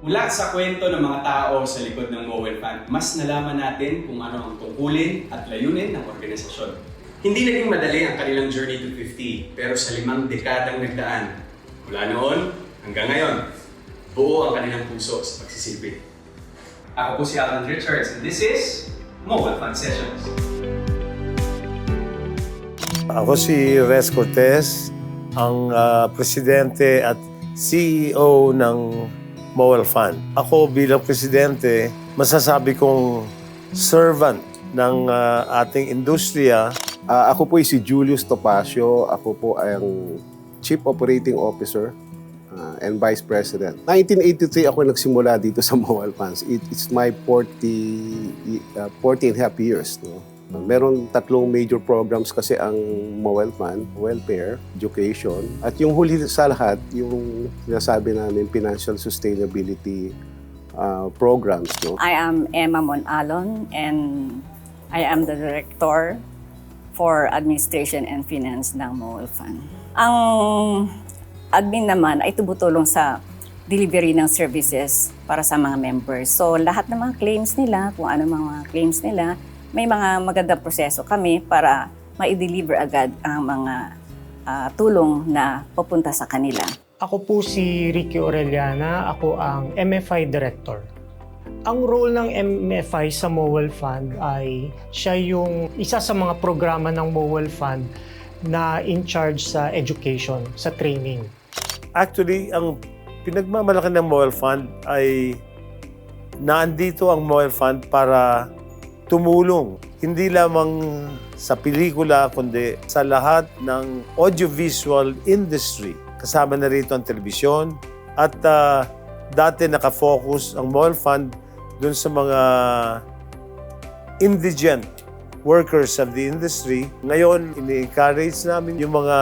Mula sa kwento ng mga tao sa likod ng Mowel Fund, mas nalaman natin kung ano ang tungkulin at layunin ng organisasyon. Hindi naging madali ang kanilang journey to 50, pero sa 5 dekadang nagdaan, mula noon hanggang ngayon, buo ang kanilang puso sa pagsisilbi. Ako po si Alan Richards and this is Mowel Fund Sessions. Ako si Rez Cortez, ang presidente at CEO ng Mowel Fund. Ako bilang presidente, masasabi kong servant ng ating industriya. Ako po si Julius Topacio. Ako po ang Chief Operating Officer and Vice President. 1983 ako nagsimula dito sa Mowel Funds. It's my 40 and a half years. No? Meron 3 major programs kasi ang Mowel Fund, welfare, education, at yung huli sa lahat, yung sinasabi namin financial sustainability programs. No? I am Emma Monalon and I am the Director for Administration and Finance ng Mowel Fund. Ang admin naman ay tumutulong sa delivery ng services para sa mga members. So lahat ng mga claims nila, kung ano mga claims nila, may mga magandang proseso kami para ma-deliver agad ang mga tulong na pupunta sa kanila. Ako po si Ricky Orellana, ako ang MFI Director. Ang role ng MFI sa Mowel Fund ay siya yung isa sa mga programa ng Mowel Fund na in charge sa education, sa training. Actually, ang pinagmamalaki ng Mowel Fund ay naandito ang Mowel Fund para tumulong, hindi lamang sa pelikula, kundi sa lahat ng audiovisual industry. Kasama na rito ang telebisyon at dati nakafocus ang Mowel Fund dun sa mga indigent workers of the industry. Ngayon, ini-encourage namin yung mga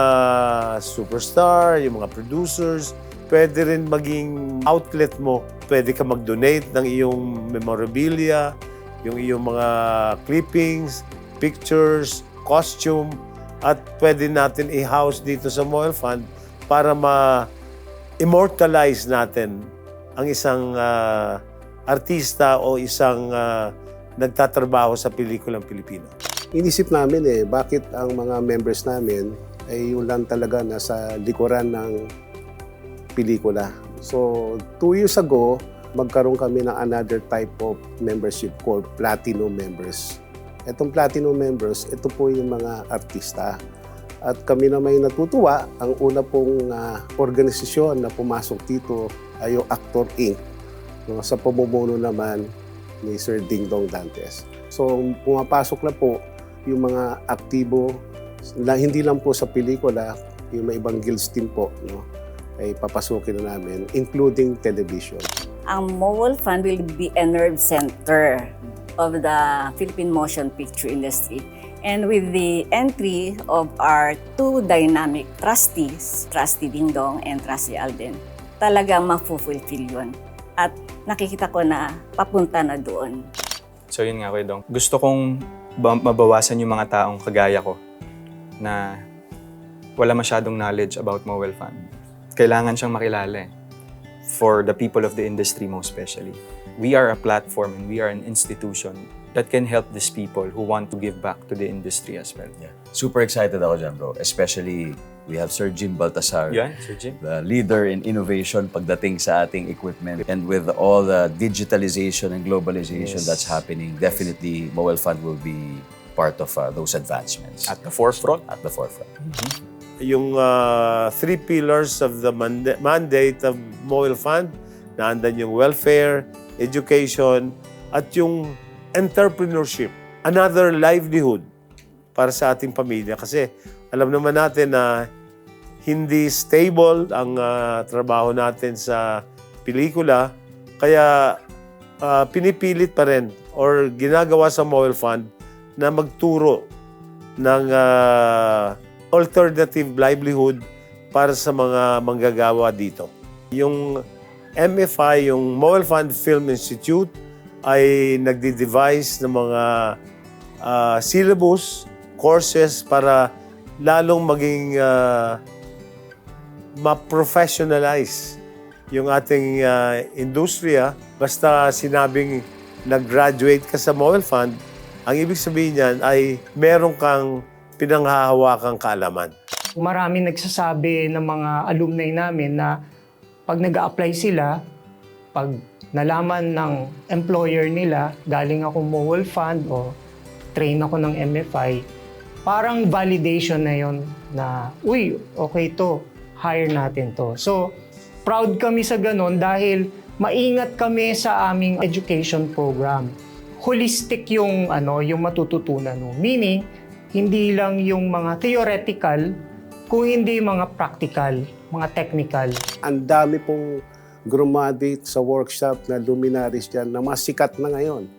superstar, yung mga producers. Pwede rin maging outlet mo. Pwede ka mag-donate ng iyong memorabilia, yung iyong mga clippings, pictures, costume, at pwede natin i-house dito sa Mowel Fund para ma-immortalize natin ang isang artista o isang nagtatrabaho sa pelikulang Pilipino. Inisip namin bakit ang mga members namin ay yung lang talaga nasa likuran ng pelikula. So, 2 years ago, magkaroon kami ng another type of membership called Platinum members. Itong Platinum members, ito po yung mga artista. At kami na may natutuwa, ang una pong organisasyon na pumasok dito ay yung Actor Inc. No, sa pamumuno naman ni Sir Dingdong Dantes. So, pumapasok na po yung mga aktibo, hindi lang po sa pelikula, yung may ibang guilds din po, no, ay papasukin na namin, including television. Ang Mowel Fund will be a nerve center of the Philippine motion picture industry. And with the entry of our 2 dynamic trustees, Trustee Dingdong and Trustee Alden, talagang ma-fulfill yun. At nakikita ko na papunta na doon. So yun nga, Kuya Dong. Gusto kong mabawasan yung mga taong kagaya ko na wala masyadong knowledge about Mowel Fund. Kailangan siyang makilala for the people of the industry most especially. We are a platform and we are an institution that can help these people who want to give back to the industry as well. Yeah. Super excited ako dyan, bro. Especially, we have Sir Jim Baltasar, Yeah, Sir Jim. the leader in innovation pagdating sa ating equipment. And with all the digitalization and globalization that's happening, definitely Mowel Fund will be part of those advancements. At the forefront. At the forefront. Yung 3 pillars of the mandate of Mowel Fund, naandan yung welfare, education, at yung entrepreneurship. Another livelihood para sa ating pamilya. Kasi alam naman natin na hindi stable ang trabaho natin sa pelikula. Kaya pinipilit pa rin or ginagawa sa Mowel Fund na magturo ng alternative livelihood para sa mga manggagawa dito. Yung MFI, yung Mowel Fund Film Institute, ay nagde-devise ng mga syllabus, courses para lalong maging ma-professionalize yung ating industriya. Basta sinabing nag-graduate ka sa Mobile Fund, ang ibig sabihin niyan ay meron kang pinanghahawakang kaalaman. Marami nagsasabi ng mga alumni namin na pag nag-a-apply sila, pag nalaman ng employer nila, galing ako Mobile Fund o train ako ng MFI, parang validation na yon na, uy, okay to, hire natin to. So, proud kami sa ganun dahil maingat kami sa aming education program. Holistic yung matututunan mo. Meaning, hindi lang yung mga theoretical, kung hindi mga practical, mga technical. Ang dami pong graduate sa workshop na luminaries dyan na mas sikat na ngayon.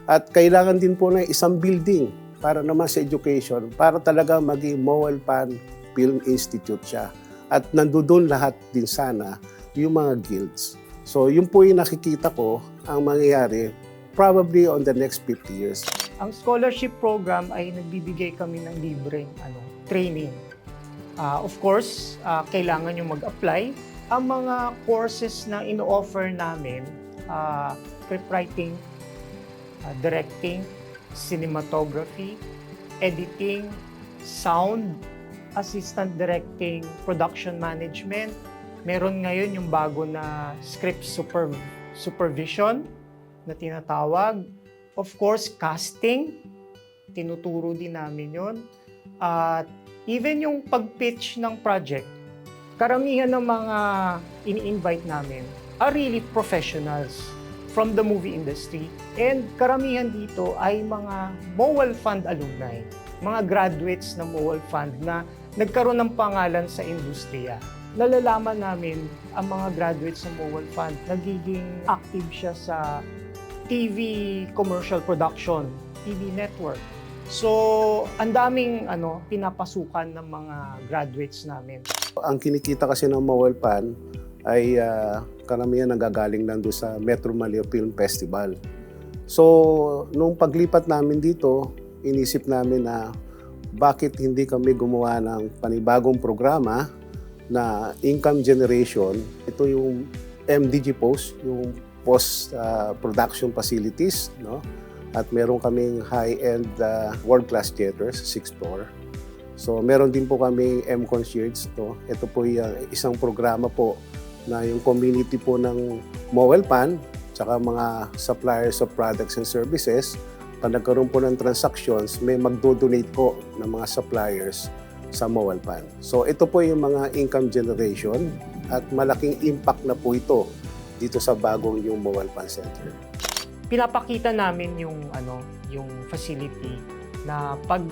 At kailangan din po ng isang building para naman sa education, para talaga maging Mobile Fund Film Institute siya. At nandoon lahat din sana yung mga guilds. So yun po yung nakikita ko ang mangyayari probably on the next 50 years. Ang scholarship program ay nagbibigay kami ng libreng training. Of course, kailangan nyo mag-apply. Ang mga courses na ino-offer namin, script writing, directing, cinematography, editing, sound, assistant directing, production management. Meron ngayon yung bago na script supervision na tinatawag. Of course, casting, tinuturo din namin yun. At even yung pag-pitch ng project, karamihan ng mga ini-invite namin are really professionals from the movie industry. And karamihan dito ay mga Mobile Fund alumni, mga graduates ng Mobile Fund na nagkaroon ng pangalan sa industriya. Nalalaman namin ang mga graduates ng Mobile Fund, nagiging active siya sa TV commercial production, TV network. So, ang daming pinapasukan ng mga graduates namin. Ang kinikita kasi ng Mobile Fund ay karamihan nanggagaling lang doon sa Metro Manila Film Festival. So, nung paglipat namin dito, inisip namin na bakit hindi kami gumawa ng panibagong programa na income generation. Ito yung MDG Post, yung post-production facilities, no? At meron kaming high-end world-class theaters, 6th floor. So meron din po kaming M-Concierge. No? Ito po yung isang programa po na yung community po ng Mobile Fund tsaka mga suppliers of products and services, pag nagkaroon po ng transactions, may magdo-donate po ng mga suppliers sa Mobile Fund. So ito po yung mga income generation at malaking impact na po ito dito sa bagong yung Mobile Fund Center. Pinapakita namin yung facility na pag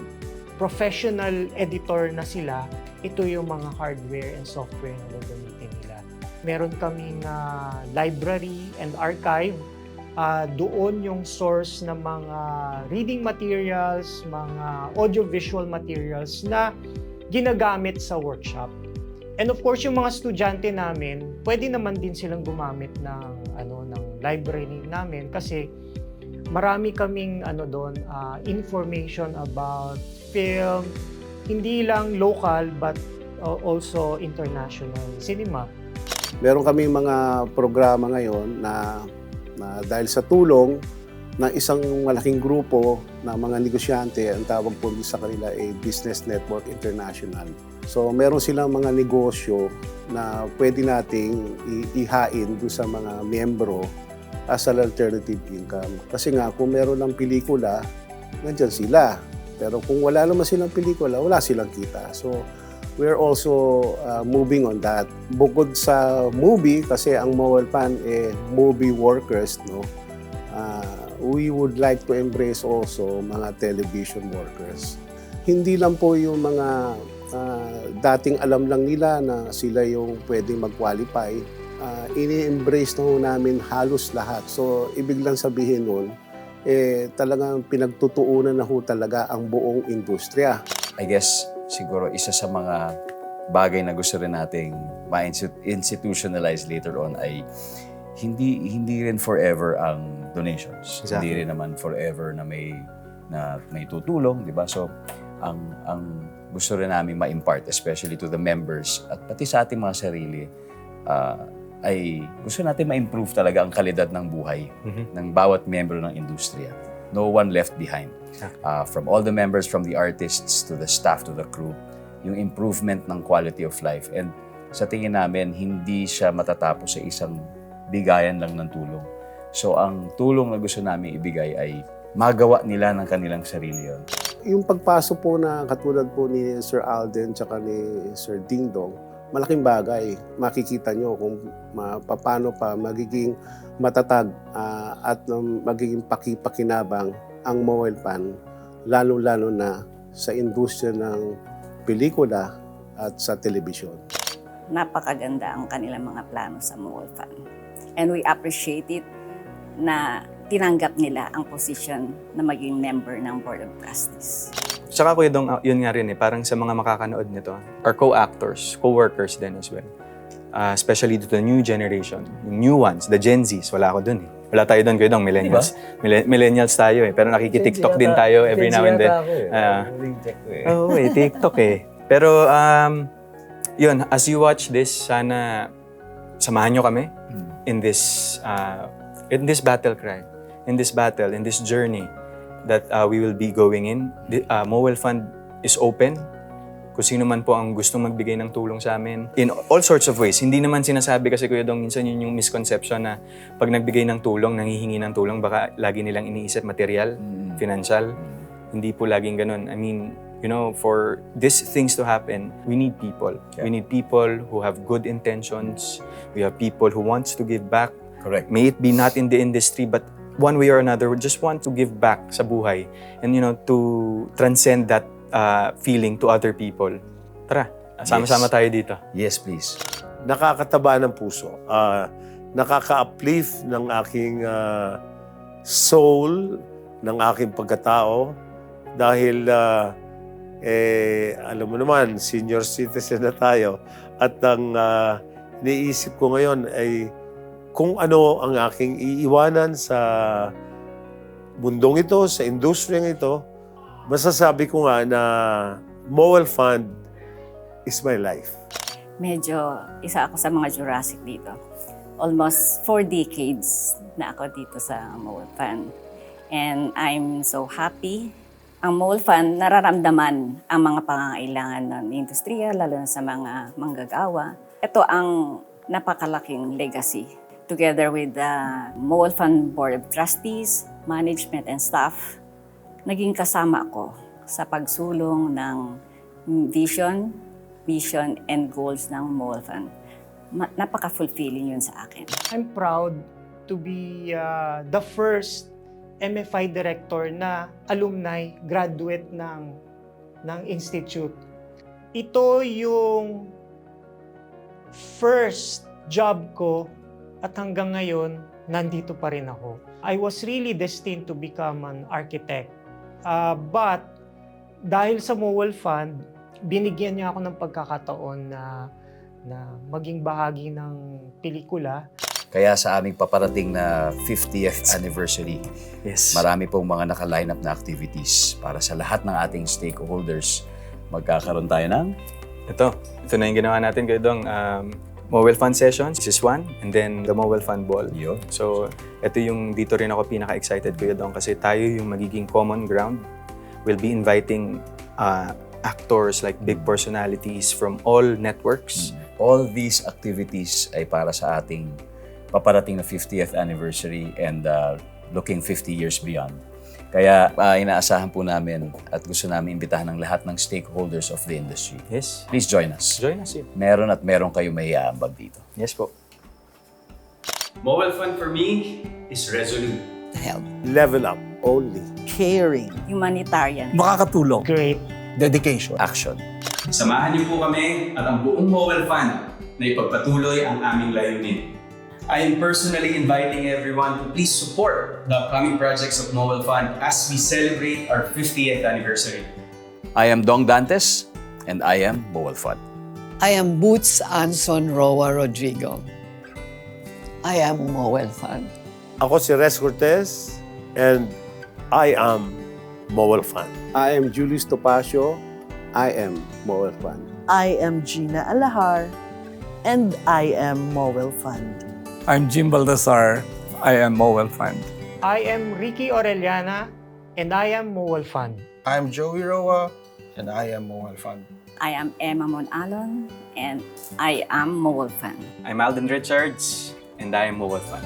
professional editor na sila, ito yung mga hardware and software na gagamitin nila. Meron kaming library and archive. Doon yung source ng mga reading materials, mga audiovisual materials na ginagamit sa workshop. And of course, yung mga estudyante namin, pwede naman din silang gumamit ng library namin kasi marami kaming information about film, hindi lang local but also international cinema. Meron kaming mga programa ngayon na dahil sa tulong ng isang malaking grupo na mga negosyante, ang tawag po sa kanila ay Business Network International. So meron silang mga negosyo na pwede nating ihain doon sa mga miyembro as an alternative income. Kasi nga, kung meron ng pelikula, nandyan sila. Pero kung wala naman silang pelikula, wala silang kita. So we're also moving on that. Bukod sa movie, kasi ang Mobile Fund movie workers, no? We would like to embrace also mga television workers. Hindi lang po yung mga dating alam lang nila na sila yung pwedeng mag-qualify. Ini-embrace na ho namin halos lahat. So, ibig lang sabihin nun, talagang pinagtutuunan na ho talaga ang buong industriya. I guess, siguro isa sa mga bagay na gusto rin nating ma-institutionalize later on ay hindi rin forever ang donations. Exactly. Hindi rin naman forever na may tutulong, di ba? So, ang gusto rin namin ma-impart, especially to the members at pati sa ating mga sarili, ay gusto natin ma-improve talaga ang kalidad ng buhay ng bawat miyembro ng industriya. No one left behind. From all the members, from the artists to the staff to the crew, yung improvement ng quality of life. And sa tingin namin, hindi siya matatapos sa isang bigayan lang ng tulong. So ang tulong na gusto namin ibigay ay magawa nila ng kanilang sarili yon. Yung pagpasok po na katulad po ni Sir Alden tsaka ni Sir Dingdong, malaking bagay. Makikita nyo kung paano pa magiging matatag at magiging pakipakinabang ang Mobile Fund, lalo-lalo na sa industriya ng pelikula at sa telebisyon. Napakaganda ang kanilang mga plano sa Mobile Fund. And we appreciate it na tinanggap nila ang position na maging member ng Board of Trustees. Tsaka Kuya Dong, yun nga rin parang sa mga makakanood nito, our co-actors, co-workers din as well. Especially to the new generation, yung new ones, the Gen Zs, wala ako dun eh. Wala tayo dun, Kuya Dong, millennials. Millennials tayo eh, pero nakikitiktok din tayo every now and then. TikTok eh. Pero yun, as you watch this, sana samahan nyo kami in this battle cry, in this battle, in this journey that we will be going in. The Mobile Fund is open. Kung sino man po ang gustong magbigay ng tulong sa amin in all sorts of ways. Hindi naman sinasabi kasi Kuya Dong, minsan yun yung misconception na pag nagbigay ng tulong, nanghihingi ng tulong, baka lagi nilang iniisip material, financial. Hindi po laging ganun. I mean, you know, for these things to happen, we need people. Yeah. We need people who have good intentions. We have people who wants to give back. Correct. May it be not in the industry, but one way or another, we just want to give back sa buhay and, you know, to transcend that feeling to other people. Tara, sama-sama tayo dito. Yes, please. Nakakataba ng puso. Nakaka-uplift ng aking soul, ng aking pagkatao. Dahil, alam mo naman, senior citizen na tayo. At ang iniisip ko ngayon ay kung ano ang aking iiwanan sa mundong ito, sa industriyang ito, masasabi ko nga na Mobile Fund is my life. Medyo isa ako sa mga Jurassic dito. Almost 4 decades na ako dito sa Mobile Fund. And I'm so happy. Ang Mobile Fund, nararamdaman ang mga pangangailangan ng industriya, lalo na sa mga manggagawa. Ito ang napakalaking legacy. Together with the Mobile Fund Board of Trustees, management and staff, naging kasama ako sa pagsulong ng vision, mission, and goals ng Mobile Fund. Napaka-fulfilling yun sa akin. I'm proud to be the first MFI director na alumni, graduate ng institute. Ito yung first job ko at hanggang ngayon, nandito pa rin ako. I was really destined to become an architect. But dahil sa Mobile Fund, binigyan niya ako ng pagkakataon na maging bahagi ng pelikula. Kaya sa aming paparating na 50th anniversary, Yes. marami pong mga naka-line up na activities para sa lahat ng ating stakeholders. Magkakaroon tayo ng Ito na yung ginawa natin, Kuya Dong. Mobile Fund sessions, this is one, and then the Mobile Fund Ball. Yun. So, ito yung dito rin ako pinaka-excited, Kuya Dong, kasi tayo yung magiging common ground. We'll be inviting actors like big personalities from all networks. All these activities ay para sa ating paparating na 50th anniversary and looking 50 years beyond. Kaya inaasahan po namin at gusto namin imbitahan ng lahat ng stakeholders of the industry. Yes. Please join us. Join us here. Meron kayo may aambag dito. Yes po. Mobile Fund for me is resolute. Help. Level up. Only. Caring. Humanitarian. Makakatulong. Great. Dedication. Action. Samahan niyo po kami at ang buong Mobile Fund na ipagpatuloy ang aming layunin. I am personally inviting everyone to please support the upcoming projects of Mobile Fund as we celebrate our 50th anniversary. I am Dong Dantes and I am Mobile Fund. I am Boots Anson Roa Rodrigo. I am Mobile Fund. Ako si Res Cortez and I am Mobile Fund. I am Julius Topacio. I am Mobile Fund. I am Gina Alahar. and I am Mowel Fund. I'm Jim Baldassar. I am Mowel Fund. I am Ricky Orellana, and I am Mowel Fund. I'm Joey Roa, and I am Mowel Fund. I am Emma Monalon, and I am Mowel Fund. I'm Alden Richards, and I am Mowal Fund.